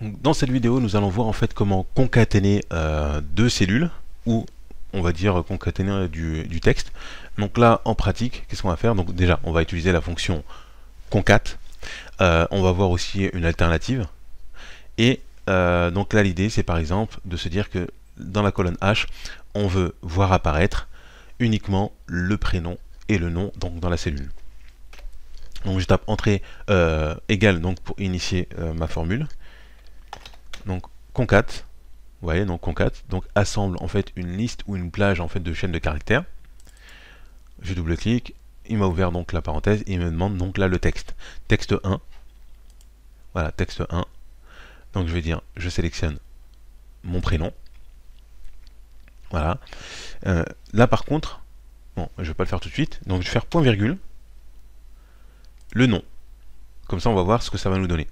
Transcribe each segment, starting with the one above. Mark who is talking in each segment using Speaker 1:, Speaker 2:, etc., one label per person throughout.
Speaker 1: Dans cette vidéo, nous allons voir en fait comment concaténer deux cellules, ou on va dire concaténer du texte. Donc là, en pratique, qu'est-ce qu'on va faire? Donc déjà, on va utiliser la fonction concat. On va voir aussi une alternative. Et donc là, l'idée, c'est par exemple de se dire que dans la colonne H, on veut voir apparaître uniquement le prénom et le nom donc dans la cellule. Donc je tape entrée égale donc pour initier ma formule. Donc concat, vous voyez, donc concat, donc assemble en fait une liste ou une plage en fait de chaînes de caractères. Je double-clique, il m'a ouvert donc la parenthèse et il me demande donc là le texte. Texte 1, voilà, texte 1. Donc je vais dire, je sélectionne mon prénom. Voilà. Là par contre, bon, je vais pas le faire tout de suite, donc je vais faire point virgule, le nom. Comme ça on va voir ce que ça va nous donner.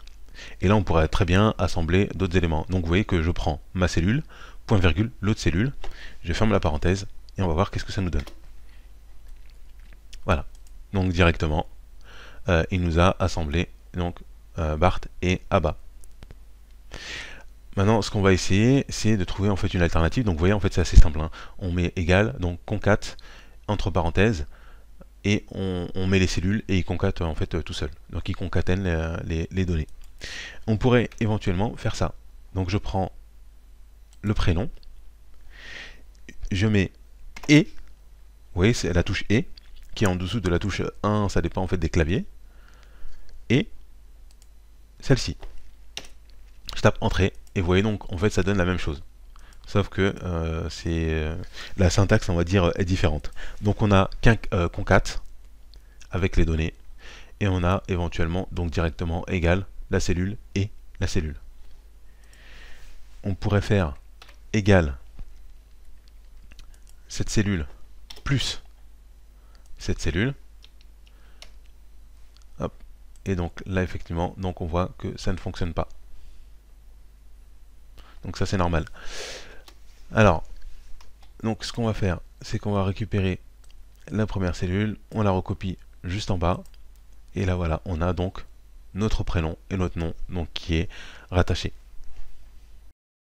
Speaker 1: Et là on pourrait très bien assembler d'autres éléments. Donc vous voyez que je prends ma cellule, point virgule, l'autre cellule, je ferme la parenthèse et on va voir qu'est-ce que ça nous donne. Voilà. Donc directement, il nous a assemblé donc Bart et Abba. Maintenant, ce qu'on va essayer, c'est de trouver en fait une alternative. Donc vous voyez, en fait c'est assez simple, hein. On met égal, donc concat, entre parenthèses, et on met les cellules et il concate en fait tout seul. Donc il concatène les données. On pourrait éventuellement faire ça. Donc je prends le prénom, je mets et, vous voyez c'est la touche et, qui est en dessous de la touche 1, ça dépend en fait des claviers, et celle-ci. Je tape entrée, et vous voyez donc en fait ça donne la même chose. Sauf que la syntaxe on va dire est différente. Donc on a concat avec les données, et on a éventuellement donc directement égal la cellule et la cellule. On pourrait faire égal cette cellule plus cette cellule. Hop. Et donc là effectivement, donc on voit que ça ne fonctionne pas. Donc ça c'est normal. Alors, donc ce qu'on va faire, c'est qu'on va récupérer la première cellule, on la recopie juste en bas, et là voilà, on a donc notre prénom et notre nom donc qui est rattaché.